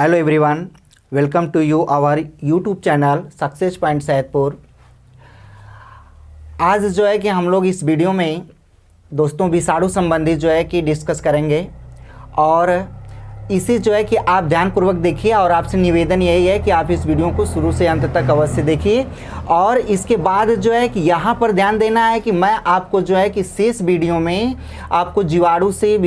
Hello everyone, welcome to you our YouTube channel success point Saidpur. आज जो है कि हम लोग इस वीडियो में दोस्तों विषाणु संबंधी जो है कि डिस्कस करेंगे और इसे जो है कि आप ध्यानपूर्वक देखिए और आपसे निवेदन यही है कि आप इस वीडियो को शुरू से अंत तक अवश्य देखिए। और इसके बाद जो है कि यहाँ पर ध्यान देना है कि मैं आपको जो है कि शेष वीडियो में आपको जीवाणु से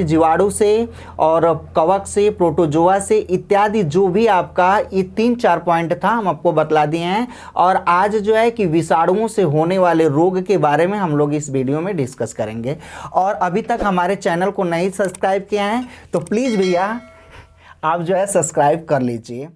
जीवाणु से और कवक से, प्रोटोजोआ से इत्यादि जो भी आपका ये 3-4 पॉइंट था हम आपको बतला दिए हैं। और आज जो है कि विषाणुओं से होने वाले रोग के बारे में हम लोग इस वीडियो में डिस्कस करेंगे। और अभी तक हमारे चैनल को नहीं सब्सक्राइब किया है तो प्लीज़ भैया आप जो है सब्सक्राइब कर लीजिए।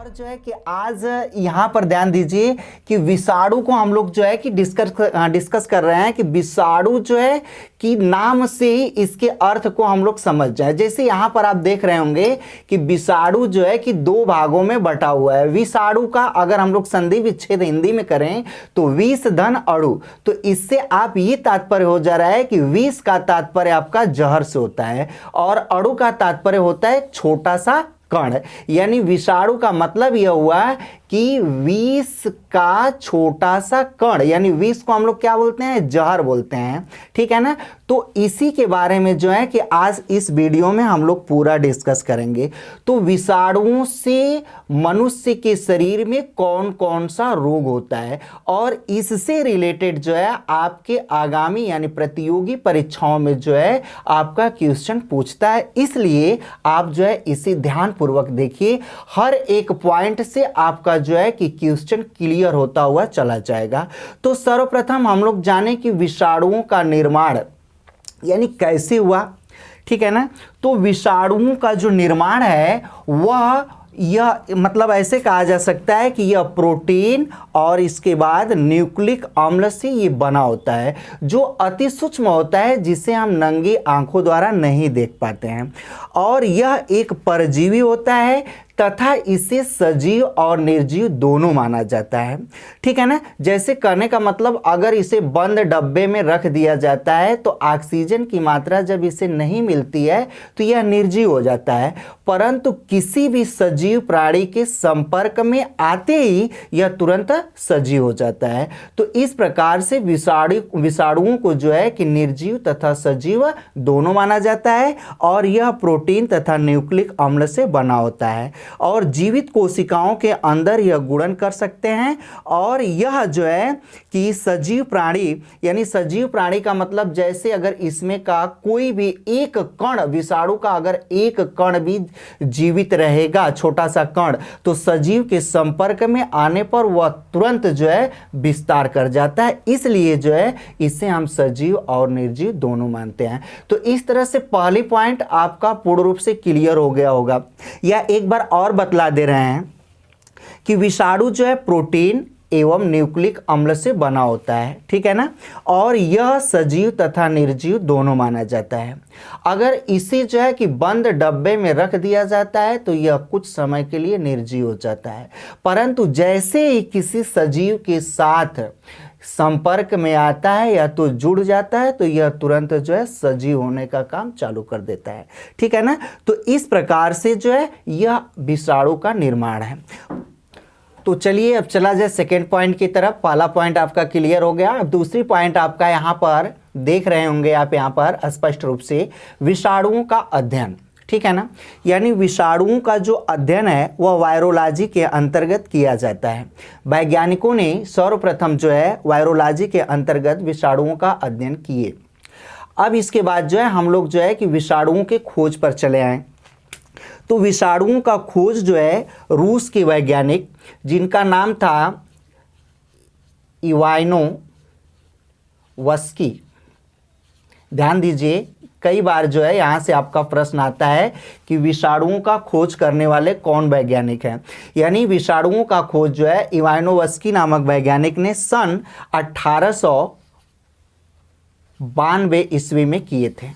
जो है कि आज यहाँ पर ध्यान दीजिए कि विषाणु को हम लोग जो है कि डिस्कस कर रहे हैं कि विषाणु जो है कि नाम से ही इसके अर्थ को हम लोग समझ जाए। जैसे यहाँ पर आप देख रहे होंगे कि विषाणु जो है कि 2 भागों में बटा हुआ है। विषाणु का अगर हम लोग संधि विच्छेद हिंदी में करें तो विष धन अणु, तो इससे आप ये तात्पर्य हो जा रहा है कि विष का तात्पर्य आपका जहर से होता है और अणु का तात्पर्य होता है छोटा सा कण। यानी विषाणु का मतलब यह हुआ कि विष का छोटा सा कण, यानी विष को हम लोग क्या बोलते हैं, जहर बोलते हैं, ठीक है ना। तो इसी के बारे में जो है कि आज इस वीडियो में हम लोग पूरा डिस्कस करेंगे। तो विषाणुओं से मनुष्य के शरीर में कौन कौन सा रोग होता है और इससे रिलेटेड जो है आपके आगामी यानी प्रतियोगी परीक्षाओं में जो है आपका क्वेश्चन पूछता है। इसलिए आप जो है इसे ध्यानपूर्वक देखिए, हर एक पॉइंट से आपका जो है कि क्वेश्चन क्लियर होता हुआ चला जाएगा। तो सर्वप्रथम हम लोग जाने कि विषाणुओं का निर्माण यानी कैसे हुआ, ठीक है ना। तो विषाणुओं का जो निर्माण है वह यह मतलब ऐसे कहा जा सकता है कि यह प्रोटीन और इसके बाद न्यूक्लिक अम्ल से ये बना होता है जो अति सूक्ष्म होता है, जिसे हम नंगी आंखों द्वारा नहीं देख पाते हैं। और यह एक परजीवी होता है तथा इसे सजीव और निर्जीव दोनों माना जाता है, ठीक है ना। जैसे कहने का मतलब अगर इसे बंद डब्बे में रख दिया जाता है तो ऑक्सीजन की मात्रा जब इसे नहीं मिलती है तो यह निर्जीव हो जाता है, परंतु किसी भी सजीव प्राणी के संपर्क में आते ही यह तुरंत सजीव हो जाता है। तो इस प्रकार से विषाणुओं को जो है कि निर्जीव तथा सजीव दोनों माना जाता है और यह प्रोटीन तथा न्यूक्लिक अम्ल से बना होता है और जीवित कोशिकाओं के अंदर यह गुणन कर सकते हैं। और यह जो है कि सजीव प्राणी यानी सजीव प्राणी का मतलब जैसे अगर इसमें का कोई भी एक कण, विषाणु का अगर एक कण भी जीवित रहेगा, छोटा सा कण, तो सजीव के संपर्क में आने पर वह तुरंत जो है विस्तार कर जाता है। इसलिए जो है इसे हम सजीव और निर्जीव दोनों मानते हैं। तो इस तरह से पहली पॉइंट आपका पूर्ण रूप से क्लियर हो गया होगा। या एक बार और बतला दे रहे हैं कि विषाणु जो है प्रोटीन एवं न्यूक्लिक अम्ल से बना होता है, ठीक है ना। और यह सजीव तथा निर्जीव दोनों माना जाता है। अगर इसे जो है कि बंद डब्बे में रख दिया जाता है तो यह कुछ समय के लिए निर्जीव हो जाता है, परंतु जैसे ही किसी सजीव के साथ संपर्क में आता है या तो जुड़ जाता है तो यह तुरंत जो है सजीव होने का काम चालू कर देता है, ठीक है ना। तो इस प्रकार से जो है यह विषाणु का निर्माण है। तो चलिए अब चला जाए सेकेंड पॉइंट की तरफ। पहला पॉइंट आपका क्लियर हो गया। अब दूसरी पॉइंट आपका यहाँ पर देख रहे होंगे आप यहाँ पर स्पष्ट रूप से विषाणुओं का अध्ययन, ठीक है ना। यानी विषाणुओं का जो अध्ययन है वह वायरोलॉजी के अंतर्गत किया जाता है। वैज्ञानिकों ने सर्वप्रथम जो है वायरोलॉजी के अंतर्गत विषाणुओं का अध्ययन किए। अब इसके बाद जो है हम लोग जो है कि विषाणुओं के खोज पर चले आए। तो विषाणुओं का खोज जो है रूस के वैज्ञानिक जिनका नाम था इवानोवस्की, ध्यान दीजिए कई बार जो है यहाँ से आपका प्रश्न आता है कि विषाणुओं का खोज करने वाले कौन वैज्ञानिक हैं। यानी विषाणुओं का खोज जो है इवानोवस्की नामक वैज्ञानिक ने सन 1892 ईस्वी में किए थे,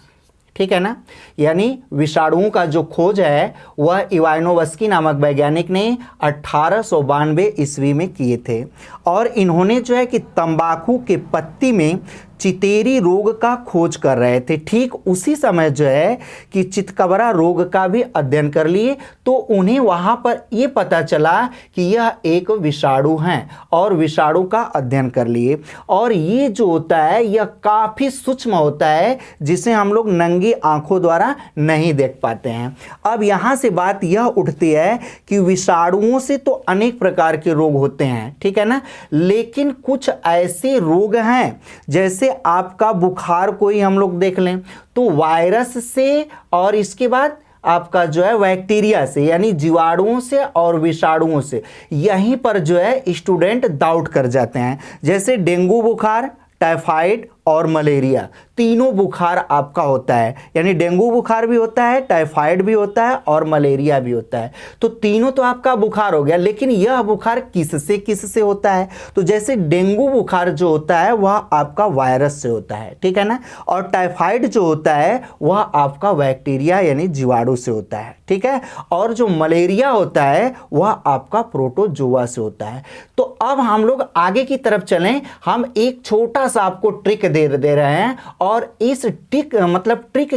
ठीक है ना। यानी विषाणुओं का जो खोज है वह इवानोव्स्की नामक वैज्ञानिक ने 1892 ईस्वी में किए थे। और इन्होंने जो है कि तंबाकू के पत्ती में चितेरी रोग का खोज कर रहे थे। ठीक उसी समय जो है कि चितकबरा रोग का भी अध्ययन कर लिए, तो उन्हें वहाँ पर ये पता चला कि यह एक विषाणु है और विषाणु का अध्ययन कर लिए। और ये जो होता है यह काफ़ी सूक्ष्म होता है, जिसे हम लोग नंगी आंखों द्वारा नहीं देख पाते हैं। अब यहाँ से बात यह उठती है कि विषाणुओं से तो अनेक प्रकार के रोग होते हैं, ठीक है ना, लेकिन कुछ ऐसे रोग हैं जैसे आपका बुखार को ही हम लोग देख लें तो वायरस से और इसके बाद आपका जो है बैक्टीरिया से यानी जीवाणुओं से और विषाणुओं से, यहीं पर जो है स्टूडेंट डाउट कर जाते हैं। जैसे डेंगू बुखार, टाइफाइड और मलेरिया, तीनों बुखार आपका होता है, यानी डेंगू बुखार भी होता है, टाइफाइड भी होता है और मलेरिया भी होता है। तो तीनों तो आपका बुखार हो गया, लेकिन यह बुखार किससे होता है? तो जैसे डेंगू बुखार जो होता है वह आपका वायरस से होता है, ठीक है ना, और टाइफाइड जो होता है वह आपका बैक्टीरिया यानी जीवाणु से होता है, ठीक है, और जो मलेरिया होता है वह आपका प्रोटोजोआ से होता है। तो अब हम लोग आगे की तरफ चलें, हम एक छोटा सा आपको ट्रिक दे रहे हैं और इस ट्रिक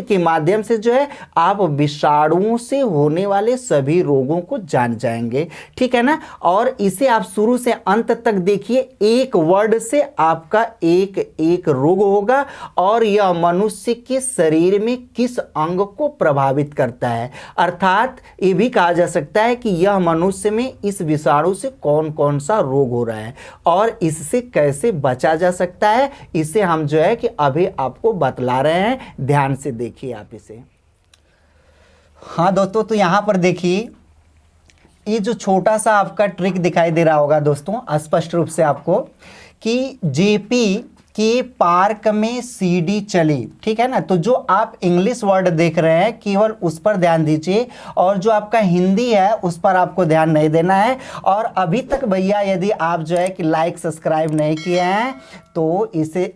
के माध्यम से जो है आप विषाणुओं से होने वाले सभी रोगों को जान जाएंगे, ठीक है ना। और इसे आप शुरू से अंत तक देखिए, एक वर्ड से आपका एक एक रोग होगा और यह मनुष्य के शरीर में किस अंग को प्रभावित करता है, अर्थात ये भी कहा जा सकता है कि यह मनुष्य में इस विषाणु से कौन कौन सा रोग हो रहा है और इससे कैसे बचा जा सकता है, इसे हम जो है कि अभी आपको बतला रहे हैं। ध्यान से देखिए आप इसे। हाँ दोस्तों, तो यहां पर देखिए ये जो छोटा सा आपका ट्रिक दिखाई दे रहा होगा दोस्तों स्पष्ट रूप से आपको, कि जेपी के पार्क में सीडी चली, ठीक है ना। तो जो आप इंग्लिश वर्ड देख रहे हैं केवल उस पर ध्यान दीजिए और जो आपका हिंदी है उस पर आपको ध्यान नहीं देना है। और अभी तक भैया यदि आप जो है कि लाइक सब्सक्राइब नहीं किए हैं तो इसे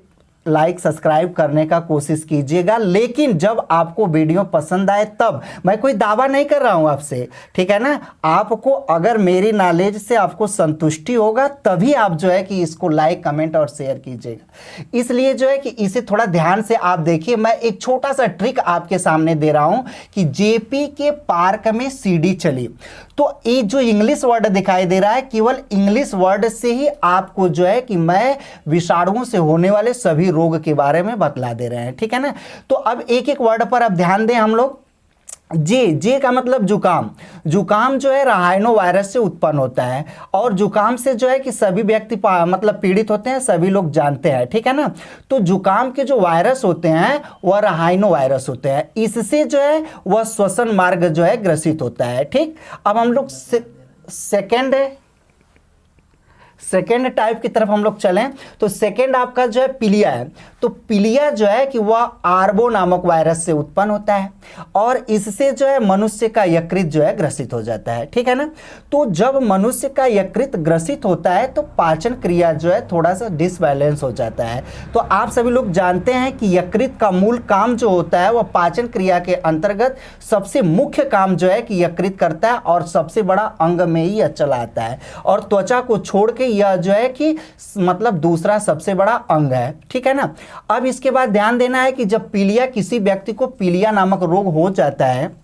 लाइक सब्सक्राइब करने का कोशिश कीजिएगा, लेकिन जब आपको वीडियो पसंद आए तब। मैं कोई दावा नहीं कर रहा हूं आपसे, ठीक है ना। आपको अगर मेरी नॉलेज से आपको संतुष्टि होगा तभी आप जो है कि इसको लाइक कमेंट और शेयर कीजिएगा। इसलिए जो है कि इसे थोड़ा ध्यान से आप देखिए। मैं एक छोटा सा ट्रिक आपके सामने दे रहा हूं कि जेपी के पार्क में सीडी चली। तो ये जो इंग्लिश वर्ड दिखाई दे रहा है केवल इंग्लिश वर्ड से ही आपको जो है कि मैं विषाणुओं से होने वाले सभी रोग के बारे में बतला दे रहे हैं, ठीक है ना। तो अब एक एक वर्ड पर अब ध्यान दें हम लोग। जे का मतलब जुकाम। जुकाम जो है राइनो वायरस से उत्पन्न होता है और जुकाम से जो है कि सभी व्यक्ति मतलब पीड़ित होते हैं, सभी लोग जानते हैं, ठीक है ना। तो जुकाम के जो वायरस होते हैं वह राइनो वायरस होते हैं, इससे जो है वह श्वसन मार्ग जो है ग्रसित होता है, ठीक। अब हम लोग सेकेंड टाइप की तरफ हम लोग चलें तो सेकेंड आपका जो है पीलिया है। तो पीलिया जो है कि वह आर्बो नामक वायरस से उत्पन्न होता है और इससे जो है मनुष्य का यकृत जो है ग्रसित हो जाता है, ठीक है ना। तो जब मनुष्य का यकृत ग्रसित होता है तो पाचन क्रिया जो है थोड़ा सा डिसबैलेंस हो जाता है। तो आप सभी लोग जानते हैं कि यकृत का मूल काम जो होता है वह पाचन क्रिया के अंतर्गत सबसे मुख्य काम जो है कि यकृत करता है और सबसे बड़ा अंग में ही यह चला आता है और त्वचा को छोड़ के यह जो है कि मतलब दूसरा सबसे बड़ा अंग है, ठीक है ना। अब इसके बाद ध्यान देना है कि जब पीलिया किसी व्यक्ति को पीलिया नामक रोग हो जाता है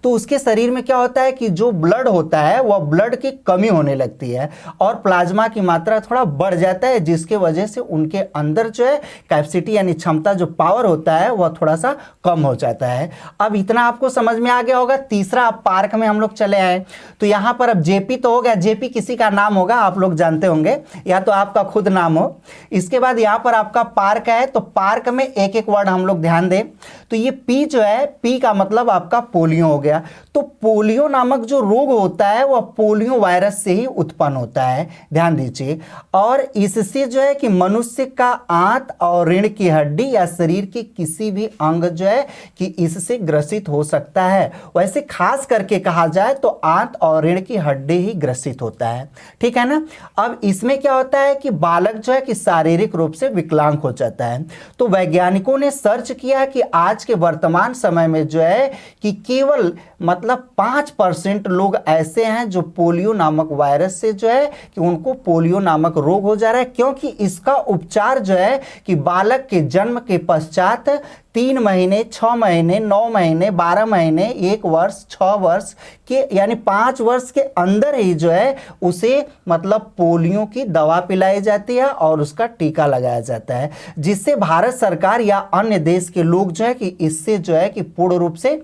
तो उसके शरीर में क्या होता है कि जो ब्लड होता है वह ब्लड की कमी होने लगती है और प्लाज्मा की मात्रा थोड़ा बढ़ जाता है, जिसके वजह से उनके अंदर जो है कैपेसिटी यानी क्षमता जो पावर होता है वह थोड़ा सा कम हो जाता है। अब इतना आपको समझ में आ गया होगा। तीसरा अब पार्क में हम लोग चले आए तो यहाँ पर अब जेपी तो हो गया, जेपी किसी का नाम होगा, आप लोग जानते होंगे या तो आपका खुद नाम हो। इसके बाद यहाँ पर आपका पार्क है तो पार्क में एक एक वर्ड हम लोग ध्यान दें। तो ये पी जो है, पी का मतलब आपका पोलियो पोलियो हो गया। तो पोलियो नामक जो रोग होता है वह पोलियो वायरस से ही उत्पन्न होता है, ध्यान दीजिए। और इससे जो है कि मनुष्य का आंत और रीढ़ की हड्डी या शरीर के किसी भी अंग जो है कि इससे ग्रसित हो सकता है। वैसे खास करके कहा जाए तो आंत और रीढ़ की हड्डी ही ग्रसित होता है, ठीक है ना। अब इसमें क्या होता है कि बालक जो है कि शारीरिक रूप से विकलांग हो जाता है। तो वैज्ञानिकों ने सर्च किया कि आज के वर्तमान समय में जो है कि केवल मतलब 5% लोग ऐसे हैं जो पोलियो नामक वायरस से जो है कि उनको पोलियो नामक रोग हो जा रहा है, क्योंकि इसका उपचार जो है कि बालक के जन्म के पश्चात 3 महीने, 6 महीने, 9 महीने, 12 महीने, 1 वर्ष, 6 वर्ष के यानी 5 वर्ष के अंदर ही जो है उसे मतलब पोलियो की दवा पिलाई जाती है और उसका टीका लगाया जाता है, जिससे भारत सरकार या अन्य देश के लोग जो है कि इससे जो है कि पूर्ण रूप से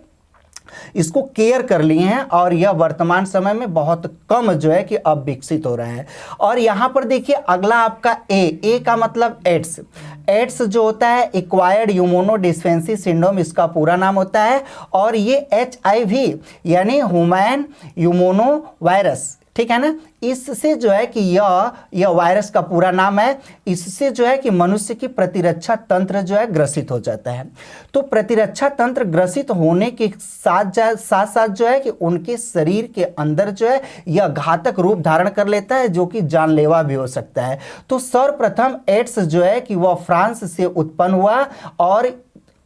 इसको केयर कर लिए हैं और यह वर्तमान समय में बहुत कम जो है कि अब विकसित हो रहा है। और यहाँ पर देखिए अगला आपका ए का मतलब एड्स। एड्स जो होता है एक्वायर्ड इम्यूनोडेफिशिएंसी सिंड्रोम इसका पूरा नाम होता है, और ये HIV यानी ह्यूमन इम्यूनो वायरस, ठीक है ना। इससे जो है कि यह वायरस का पूरा नाम है। इससे जो है कि मनुष्य की प्रतिरक्षा तंत्र जो है ग्रसित हो जाता है। तो प्रतिरक्षा तंत्र ग्रसित होने के साथ साथ जो है कि उनके शरीर के अंदर जो है यह घातक रूप धारण कर लेता है, जो कि जानलेवा भी हो सकता है। तो सर्वप्रथम एड्स जो है कि वह फ्रांस से उत्पन्न हुआ और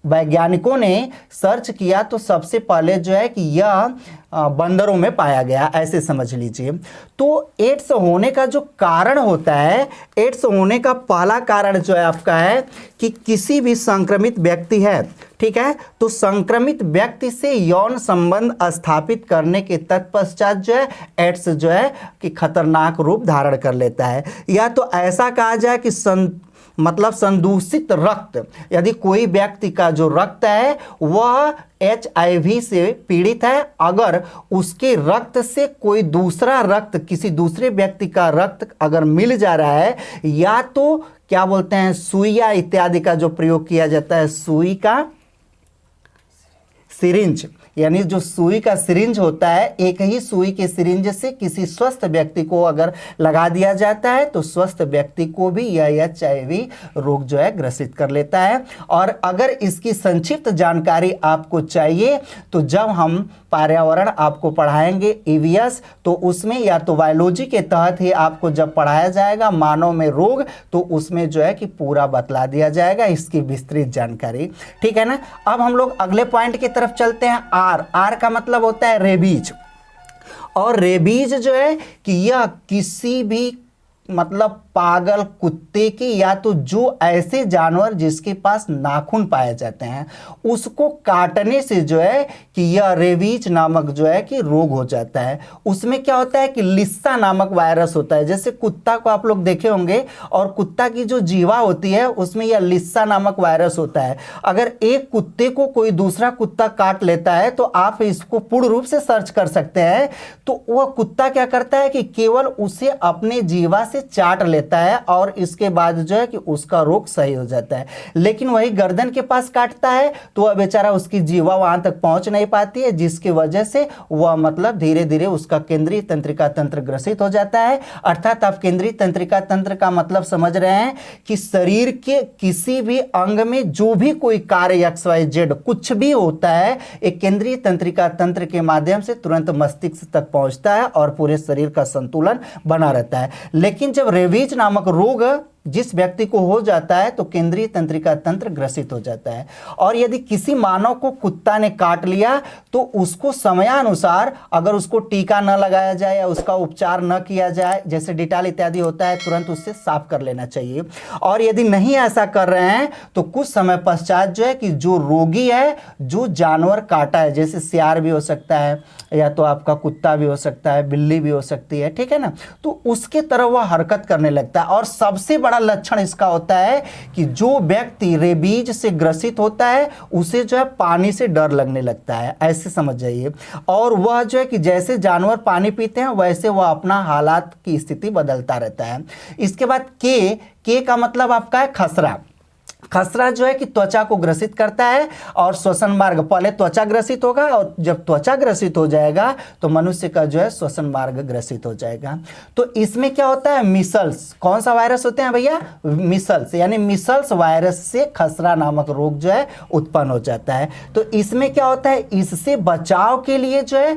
वैज्ञानिकों ने सर्च किया तो सबसे पहले जो है कि यह बंदरों में पाया गया, ऐसे समझ लीजिए। तो एड्स होने का जो कारण होता है, एड्स होने का पहला कारण जो है आपका है कि किसी भी संक्रमित व्यक्ति है, ठीक है, तो संक्रमित व्यक्ति से यौन संबंध स्थापित करने के तत्पश्चात जो है एड्स जो है कि खतरनाक रूप धारण कर लेता है। या तो ऐसा कहा जाए कि मतलब संदूषित रक्त, यदि कोई व्यक्ति का जो रक्त है वह HIV से पीड़ित है, अगर उसके रक्त से कोई दूसरा रक्त, किसी दूसरे व्यक्ति का रक्त अगर मिल जा रहा है, या तो क्या बोलते हैं सुइया इत्यादि का जो प्रयोग किया जाता है, सुई का सिरिंज, यानी जो सुई का सिरिंज होता है, एक ही सुई के सिरिंज से किसी स्वस्थ व्यक्ति को अगर लगा दिया जाता है तो स्वस्थ व्यक्ति को भी यह HIV रोग जो है ग्रसित कर लेता है। और अगर इसकी संक्षिप्त जानकारी आपको चाहिए तो जब हम पर्यावरण आपको पढ़ाएंगे EVS, तो उसमें या तो बायोलॉजी के तहत ही आपको जब पढ़ाया जाएगा मानव में रोग, तो उसमें जो है कि पूरा बतला दिया जाएगा इसकी विस्तृत जानकारी, ठीक है ना। अब हम लोग अगले पॉइंट की तरफ चलते हैं। आर का मतलब होता है रेबीज। और रेबीज जो है कि यह किसी भी मतलब पागल कुत्ते की या तो जो ऐसे जानवर जिसके पास नाखून पाए जाते हैं उसको काटने से जो है कि यह रेबीज नामक जो है कि रोग हो जाता है। उसमें क्या होता है कि लिस्सा नामक वायरस होता है। जैसे कुत्ता को आप लोग देखे होंगे और कुत्ता की जो जीवा होती है उसमें यह लिस्सा नामक वायरस होता है। अगर एक कुत्ते को कोई दूसरा कुत्ता काट लेता है तो आप इसको पूर्ण रूप से सर्च कर सकते हैं। तो वह कुत्ता क्या करता है कि केवल उसे अपने जीवा से चाट लेता है और इसके बाद जो है कि उसका रोग सही हो जाता है। लेकिन वही गर्दन के पास काटता है तो वह बेचारा, उसकी जीवा वहां तक पहुंच नहीं पाती है, जिसकी वजह से वह मतलब धीरे धीरे उसका केंद्रीय तंत्रिका तंत्र ग्रसित हो जाता है। अर्थात आप केंद्रीय तंत्रिका तंत्र का मतलब समझ रहे हैं कि शरीर के किसी भी अंग में जो भी कोई कार्य XYZ कुछ भी होता है, एक केंद्रीय तंत्रिका तंत्र के माध्यम से तुरंत मस्तिष्क तक पहुंचता है और पूरे शरीर का संतुलन बना रहता है। लेकिन जब रेबीज नामक रोग जिस व्यक्ति को हो जाता है तो केंद्रीय तंत्रिका तंत्र ग्रसित हो जाता है। और यदि किसी मानव को कुत्ता ने काट लिया तो उसको समयानुसार अगर उसको टीका न लगाया जाए या उसका उपचार न किया जाए, जैसे डिटॉल इत्यादि होता है, तुरंत उससे साफ कर लेना चाहिए। और यदि नहीं ऐसा कर रहे हैं तो कुछ समय पश्चात जो है कि जो रोगी है, जो जानवर काटा है, जैसे सियार भी हो सकता है या तो आपका कुत्ता भी हो सकता है, बिल्ली भी हो सकती है, ठीक है ना, तो उसके तरह वह हरकत करने लगता है। और सबसे बड़ा लक्षण इसका होता है कि जो व्यक्ति रेबीज से ग्रसित होता है उसे जो है पानी से डर लगने लगता है, ऐसे समझ जाइए। और वह जो है कि जैसे जानवर पानी पीते हैं वैसे वह अपना हालात की स्थिति बदलता रहता है। इसके बाद के का मतलब आपका है खसरा। खसरा जो है कि त्वचा को ग्रसित करता है और श्वसन मार्ग, पहले त्वचा ग्रसित होगा और जब त्वचा ग्रसित हो जाएगा तो मनुष्य का जो है श्वसन मार्ग ग्रसित हो जाएगा। तो इसमें क्या होता है, मिसल्स, कौन सा वायरस होते हैं भैया, मिसल्स, यानी मिसल्स वायरस से खसरा नामक रोग जो है उत्पन्न हो जाता है। तो इसमें क्या होता है, इससे बचाव के लिए जो है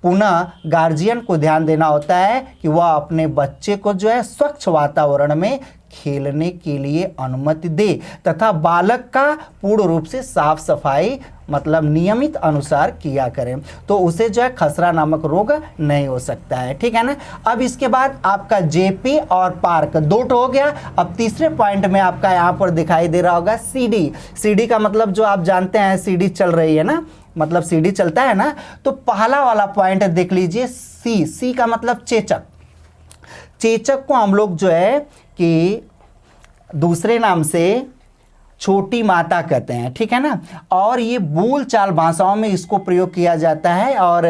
पुनः गार्जियन को ध्यान देना होता है कि वह अपने बच्चे को जो है स्वच्छ वातावरण में खेलने के लिए अनुमति दे तथा बालक का पूर्ण रूप से साफ सफाई मतलब नियमित अनुसार किया करें, तो उसे जो है खसरा नामक रोग नहीं हो सकता है। ठीक है ना। अब इसके बाद आपका जेपी और पार्क दो हो गया। अब तीसरे पॉइंट में आपका यहाँ पर दिखाई दे रहा होगा सीडी। सीडी का मतलब जो आप जानते हैं सीडी चल रही है ना, मतलब सीडी चलता है ना। तो पहला वाला पॉइंट देख लीजिए, सी का मतलब चेचक। चेचक को हम लोग जो है कि दूसरे नाम से छोटी माता कहते हैं। ठीक है ना। और ये बोलचाल भाषाओं में इसको प्रयोग किया जाता है और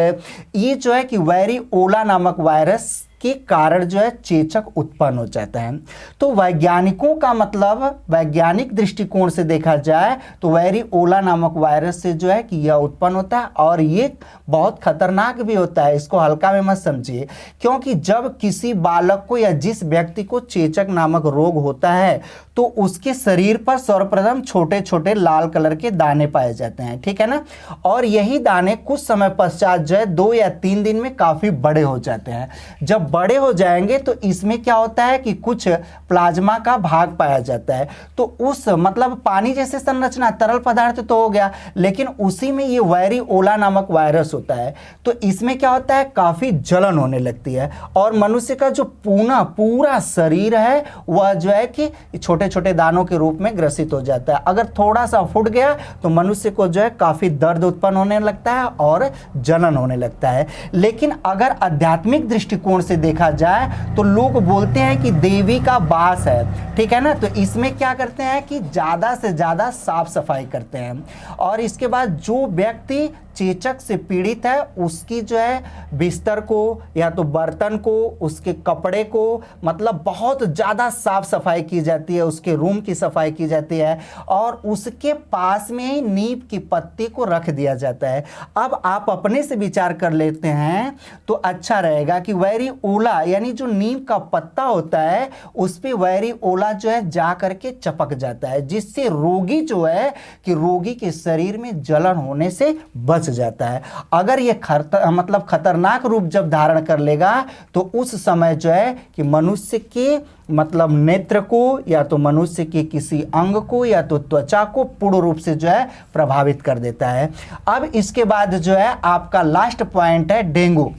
ये जो है कि वेरिओला नामक वायरस के कारण जो है चेचक उत्पन्न हो जाता है। तो वैज्ञानिकों का मतलब वैज्ञानिक दृष्टिकोण से देखा जाए तो वेरिओला नामक वायरस से जो है कि यह उत्पन्न होता है और ये बहुत खतरनाक भी होता है, इसको हल्का में मत समझिए, क्योंकि जब किसी बालक को या जिस व्यक्ति को चेचक नामक रोग होता है तो उसके शरीर पर सर्वप्रथम छोटे छोटे लाल कलर के दाने पाए जाते हैं। ठीक है ना। और यही दाने कुछ समय पश्चात जो है 2 या 3 दिन में काफी बड़े हो जाते हैं। जब बड़े हो जाएंगे तो इसमें क्या होता है कि कुछ प्लाज्मा का भाग पाया जाता है। तो उस मतलब पानी जैसे संरचना, तरल पदार्थ तो हो गया, लेकिन उसी में ये वेरिओला नामक वायरस होता है। तो इसमें क्या होता है, काफी जलन होने लगती है और मनुष्य का जो पूरा शरीर है वह जो है कि छोटे छोटे दानों के रूप में ग्रसित हो जाता है। अगर थोड़ा सा फूट गया तो मनुष्य को जो है काफी दर्द उत्पन्न होने लगता है और जलन होने लगता है। लेकिन अगर आध्यात्मिक दृष्टिकोण से देखा जाए तो लोग बोलते हैं कि देवी का वास है। ठीक है ना। तो इसमें क्या करते हैं कि ज्यादा से ज्यादा साफ सफाई करते हैं और इसके बाद जो व्यक्ति चेचक से पीड़ित है उसकी जो है बिस्तर को या तो बर्तन को, उसके कपड़े को मतलब बहुत ज़्यादा साफ सफाई की जाती है, उसके रूम की सफाई की जाती है और उसके पास में ही नीम की पत्ती को रख दिया जाता है। अब आप अपने से विचार कर लेते हैं तो अच्छा रहेगा कि वेरिओला यानी जो नीम का पत्ता होता है उस पर वेरिओला जो है जा करके चपक जाता है, जिससे रोगी जो है कि रोगी के शरीर में जलन होने से बच जाता है। अगर ये मतलब खतरनाक रूप जब धारण कर लेगा तो उस समय जो है कि मनुष्य के मतलब नेत्र को या तो मनुष्य के किसी अंग को या तो त्वचा को पूर्ण रूप से जो है प्रभावित कर देता है। अब इसके बाद जो है आपका लास्ट पॉइंट है डेंगू।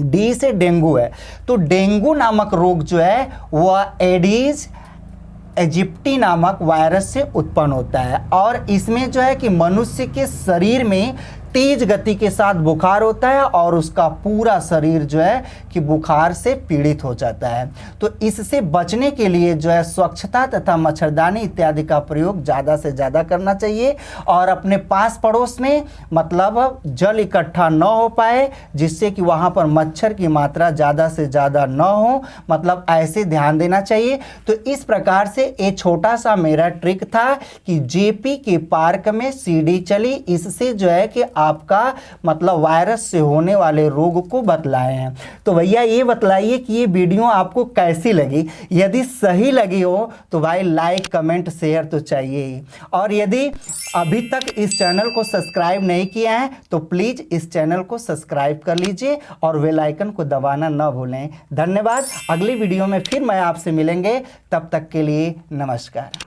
डी से डेंगू है। तो डेंगू नामक रोग जो है वह एडीज इजिप्टी नामक वायरस से उत्पन्न होता है और इसमें जो है कि मनुष्य के शरीर में तेज गति के साथ बुखार होता है और उसका पूरा शरीर जो है कि बुखार से पीड़ित हो जाता है। तो इससे बचने के लिए जो है स्वच्छता तथा मच्छरदानी इत्यादि का प्रयोग ज़्यादा से ज़्यादा करना चाहिए और अपने पास पड़ोस में मतलब जल इकट्ठा न हो पाए जिससे कि वहाँ पर मच्छर की मात्रा ज़्यादा से ज़्यादा न हो, मतलब ऐसे ध्यान देना चाहिए। तो इस प्रकार से ये छोटा सा मेरा ट्रिक था कि जेपी के पार्क में सीडी चली, इससे जो है कि आपका मतलब वायरस से होने वाले रोग को बतलाए हैं। तो भैया ये बतलाइए कि ये वीडियो आपको कैसी लगी। यदि सही लगी हो तो भाई लाइक कमेंट शेयर तो चाहिए ही, और यदि अभी तक इस चैनल को सब्सक्राइब नहीं किया है तो प्लीज़ इस चैनल को सब्सक्राइब कर लीजिए और बेल आइकन को दबाना न भूलें। धन्यवाद। अगली वीडियो में फिर मैं आपसे मिलेंगे, तब तक के लिए नमस्कार।